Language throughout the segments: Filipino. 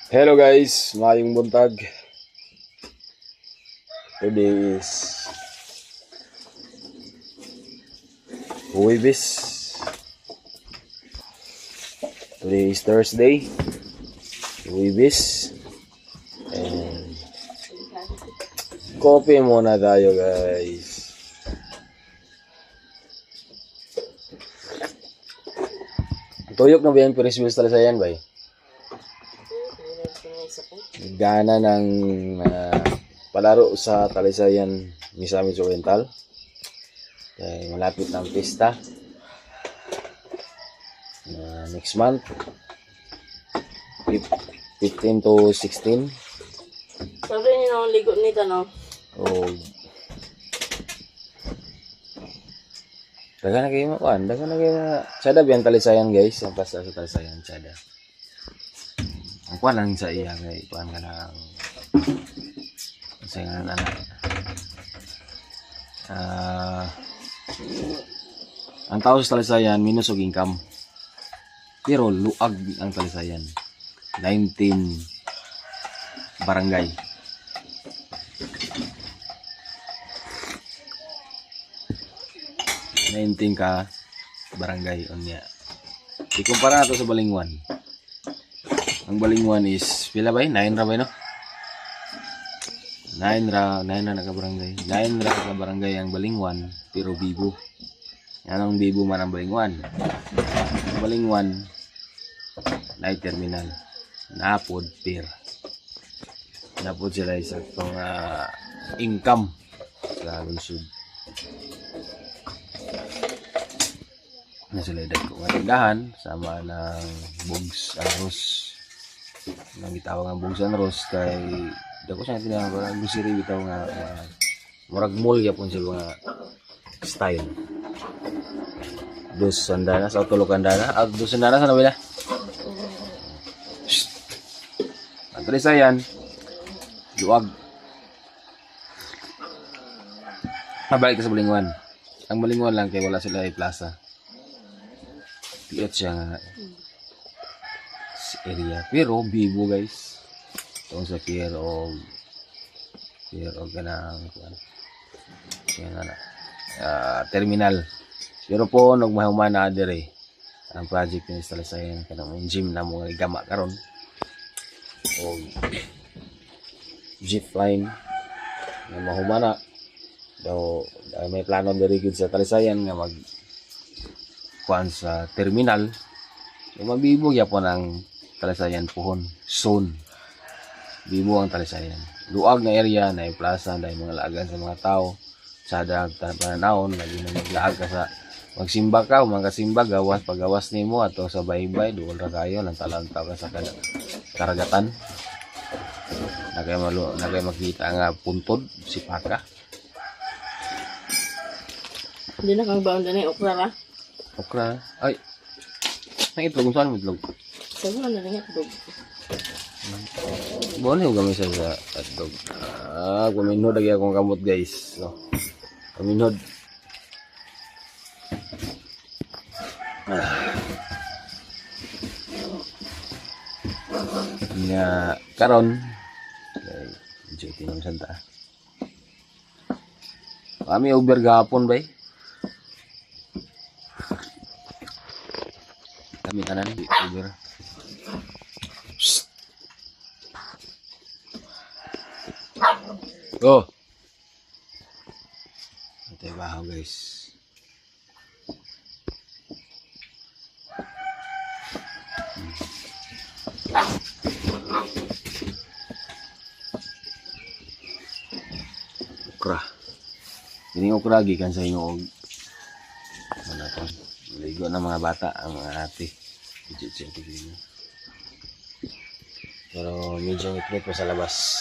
Hello guys, maayong buntag. Today is Huwebes. Today is Thursday. Huwebes. And coffee muna tayo guys. Tuyok na ba yan? Piris-wilis talaga sa yan ba eh? Gana ng palaro sa Talisayan Misamis Oriental. Okay, malapit ng pista next month 15 to 16. Sabi niyo nang ligo nito, no? Oh, daga na kayo makuan, daga na kayo tsada biyan Talisayan guys, ang pasta sa Talisayan tsada. Ang kuan lang sa iya kay kuan ka ng sa nga anak. Ang tao sa Talisayan minus og income. Pero luag ang Talisayan. 19 barangay. Ka barangay unya. Ikumpara nato sa Balingwan. Ang Balingwan is pila ba? 9 ra ba no? 9 ra na barangay. 9 ra ka barangay ang Balingwan, pero bibo. Yan ang bibo man ang Balingwan. Ang Balingwan night terminal. Napod pier. Napod sila isa tong income sa lungsod. Na sila dagko nga tindahan sama ng bugs arroz. Nang gitawag nga bugs arroz kay dako sa tindahan ko ang gusiri bitaw nga murag mall gyapon sa mga style. Dos sandana sa tulo kandana, dos sandana sa nabila. Ang Talisayan luwag. Mabalik ka sa Balingwan. Ang Balingwan lang kay wala sila ay plaza. Piot siya nga area. Pero bibo guys. Itong sa pier o ganang terminal. Pero po nagmahuman na dire ang project ni Talisayan kanang gym na mo gama karon. O jeep line na mahumana daw may plano diri gid sa Talisayan nga mag kuan sa terminal. So mabibog yapon ang Talisayan pohon zone. Bibo ang Talisayan. Luag na area na plaza na mga laagan sa mga tao. Sa panahon lagi na maglaag ka sa magsimba ka o magkasimba gawas pagawas nimo ato sa baybay duol ra kayo lang talantaw ka sa karagatan. Nagay makita nga puntod si Paka. Hindi na kang baon na okra ra. Okra. Ay. Nang itlog saan mo itlog? Sabi na rin itlog. Boleh kami sa itlog. Kuminod lagi akong kamot guys. So, kuminod. Nga karon medyo tinong santa. Kami over gahapon bay. Kami tanan di over. Go. Ito bahaw guys. Okra. Ini okra gikan sa hinuog. Ano to? Ligo ng mga bata ang mga ate. Pero medyo ngit pa sa labas.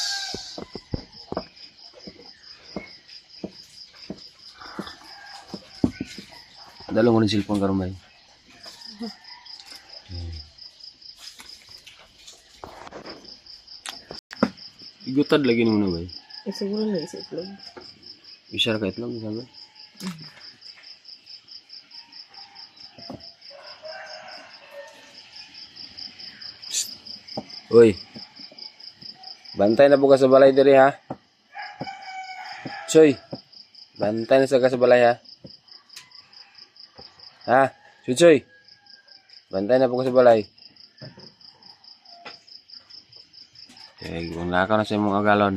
Dalo mo rin cellphone karon ba? Igutad lagi mo na ba? Siguro na isa itlog. Isa ka itlog, sabi? Uy, Bantay na po ka sa balay diri ha. Choy. Bantay na sa ka sa balay ha. Ha? Choy. Bantay na po ka sa balay. Okay, kung nakaw na sa imong agalon.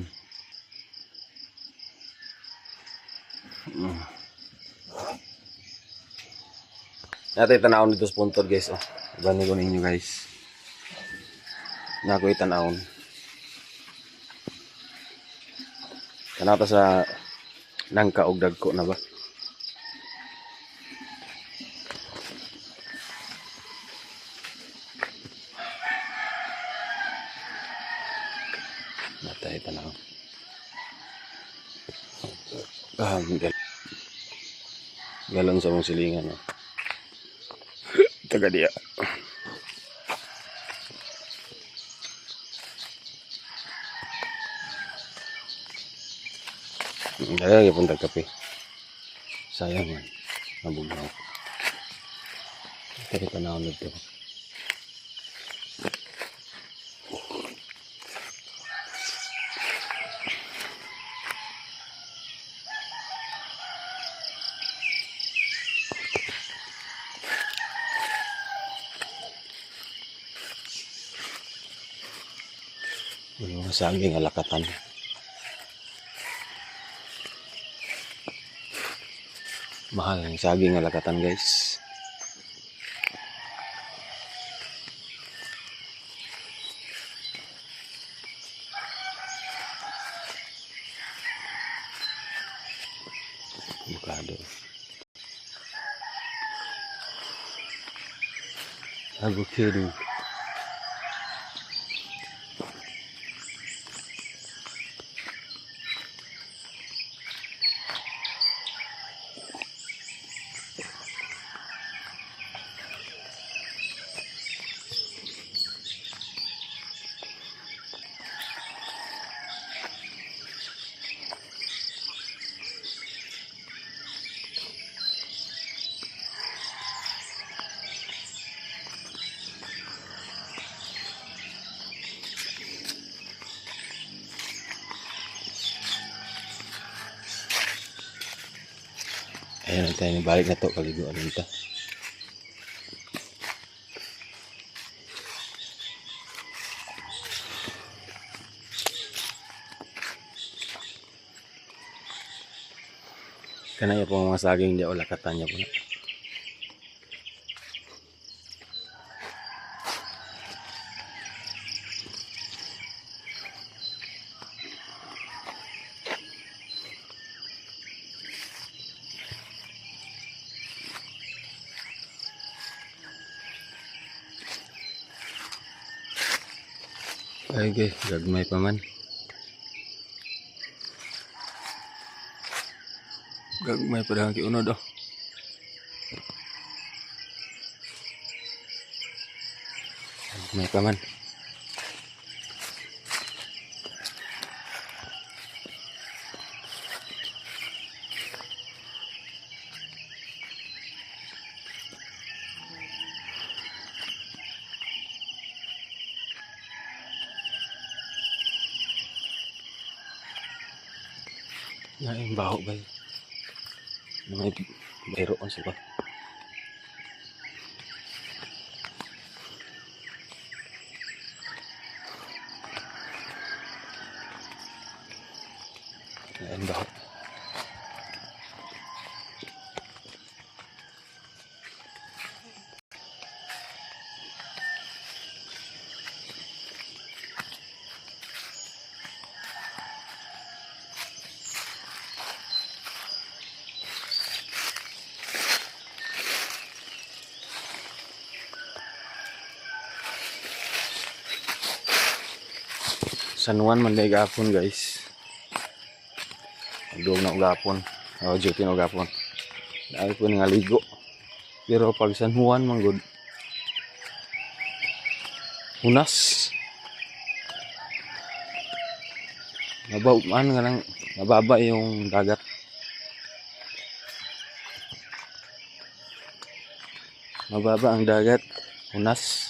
Natay tanawon dito sa puntod guys. Oh. Ibani ko ninyo guys. Nakoy tanawon. Tanaw ta sa nangka og dagko na ba? Natay tanaw. Galon sa mong silingan. Oh. Taga dia. Daya ya punta kape. Sayang man. Nabugnaw. Tapi panahon nito. Mga saging alakatan. Mahal ang saging alakatan guys. Avocado. Avocado. Ayan na tayo, balik na to, kaliguan nito. Kanaya po mga saging di o lakatan niya po na. Ay guys, gagmay pa man. Gagmay pa lang kiunod oh. Gagmay pa man. Yan yung baho ba yun? May bayroon sila. Yan baho. San Juan man day gapon guys. Doon na ugapon. O duty na ugapon. Dahil po nga ligo. Pero pag San Juan man good. Hunas. Nababa yung dagat. Mababa ang dagat. Hunas.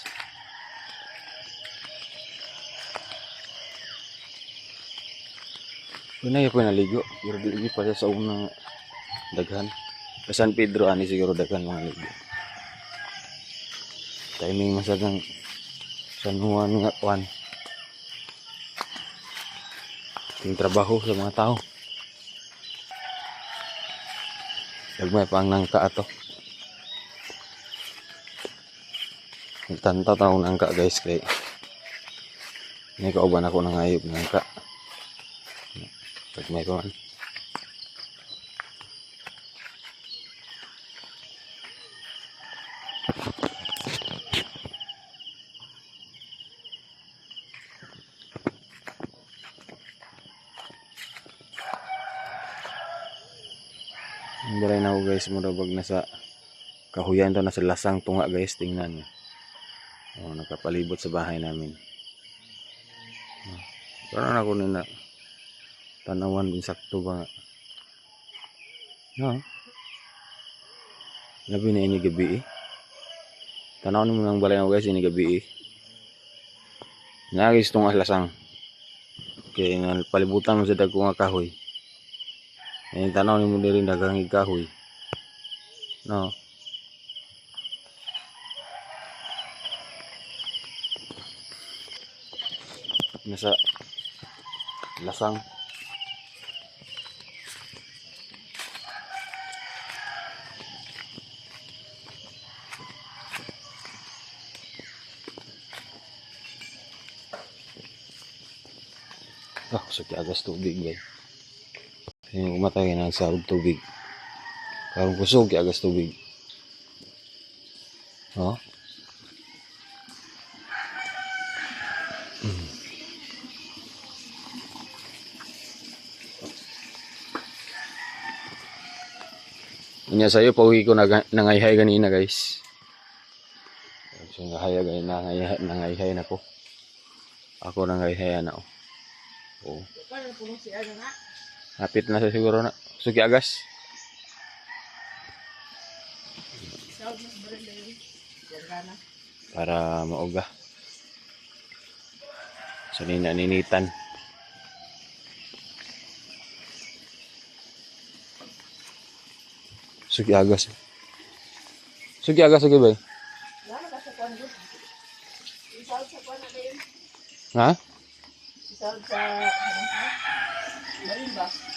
Kunay ko naligo. Pero dili pa siya sa unang daghan. Sa San Pedro ani siguro daghan mga ligo. Timing masagang San Juan nga kwan. Yung trabaho sa mga tao. Dagmay pang nangka ato. Tanta taong nangka guys kay may kauban ako ng ayop nangka. Dagmay ko man. Diray na ako guys, murabag na sa kahuyan to, nasa lasang tunga guys, tingnan nyo. Oh, nakapalibot sa bahay namin. Parang ako nila tanawan din sakto ba. No. Labi na ini gabi eh. Tanawan mo ng balay na guys, ini gabi eh. Nagis tunga lasang. Okay, palibutan mo sa dagko nga kahoy. Yung tanaw ni mo din dagang kahoy. No. Nasa lasang. Ah, sakit agas tubig guys. Yung umatay na nagsarog tubig. Karong kusog kaya agas tubig. Oh. Inya sa'yo, pauwi ko nangayhay ganina guys. So nangayhay ganina, nangayhay na ko. Ako nangayhay na ako. Oh. Hapit na sa siguro na. Sugi agas. Para mauga. So nininitan. Sugi agas. Sugi agas lagi ba? Ha?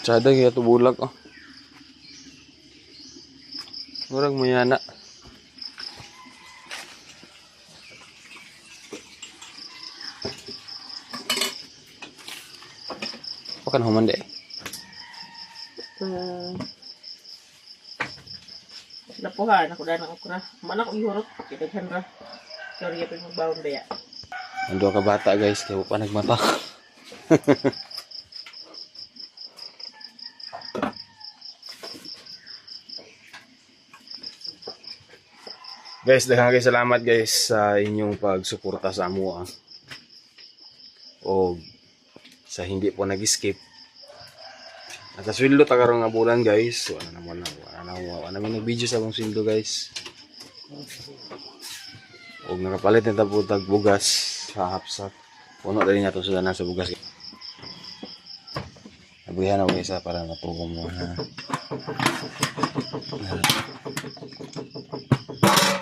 Sada kaya ito bulag oh. Murag mayana. Pakan humande. Lapuhan ako dahil ng okra. Mana ko ihurot. Kitaghan ra. Sorry pa yung magbawang baya. Ando ka bata guys, kaya pa nagmata. Guys, daghang salamat guys sa inyong pagsuporta sa amo o sa hindi po nag-skip. Nakasweldo ta karong nga bulan guys. Wala naman nag-video sa akong sweldo guys. Og nakapalit na po tag bugas sa hapsak. Puno dali nato sila nasa bugas. Nabuhihan ako isa para matugom mo ha.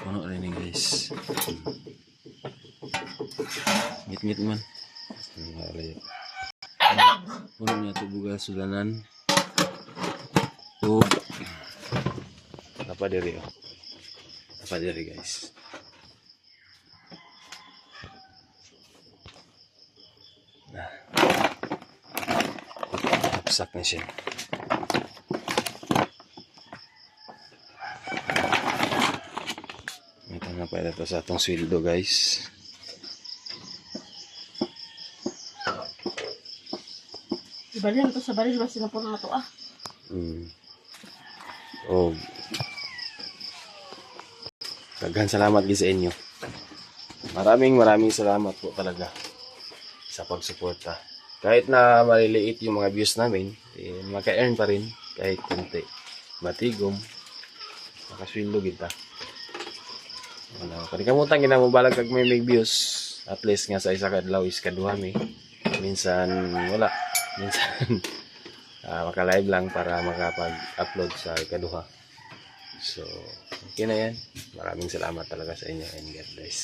Puno rin ni guys. Ngit-ngit man. Puno niya ito bugas sulanan. Apa diri oh. Apa diri guys. Nah. Hapsak na siya. Ito na pa ito sa atong sweldo guys. Ibalhin ko sa baril. Basta na po na ito Oh. Daghan salamat sa inyo. Maraming salamat po talaga sa pagsuporta. Kahit na maliliit yung mga views namin, maka-earn pa rin kahit konti. Matigom, makasweldo kita. Panikamutan ginamubalag kag may views. At least nga sa isa kadlaw is kaduha mi. Minsan wala. Minsan maka-live lang para makapag-upload sa ikaduha. So, okay na yan. Maraming salamat talaga sa inyo and God bless.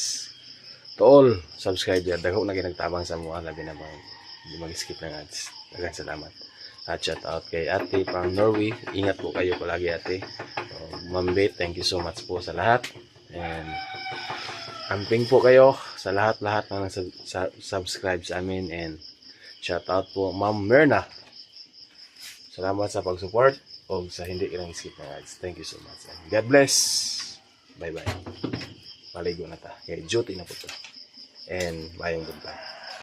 To all, subscribe yan. Dagho na ginagtabang sa mga labi na hindi mag-skip ng ads. Daghang salamat. At shout out kay ate from Norway. Ingat po kayo palagi ate. Ma'am Beth, thank you so much po sa lahat. And amping po kayo sa lahat-lahat na subscribe sa amin. And shout out po Ma'am Merna. Salamat sa pag-support o sa hindi ka nang skip ng ads. Thank you so much. And God bless. Bye-bye. Paligo na ta. Kaya duty na po to. And mayong goodbye.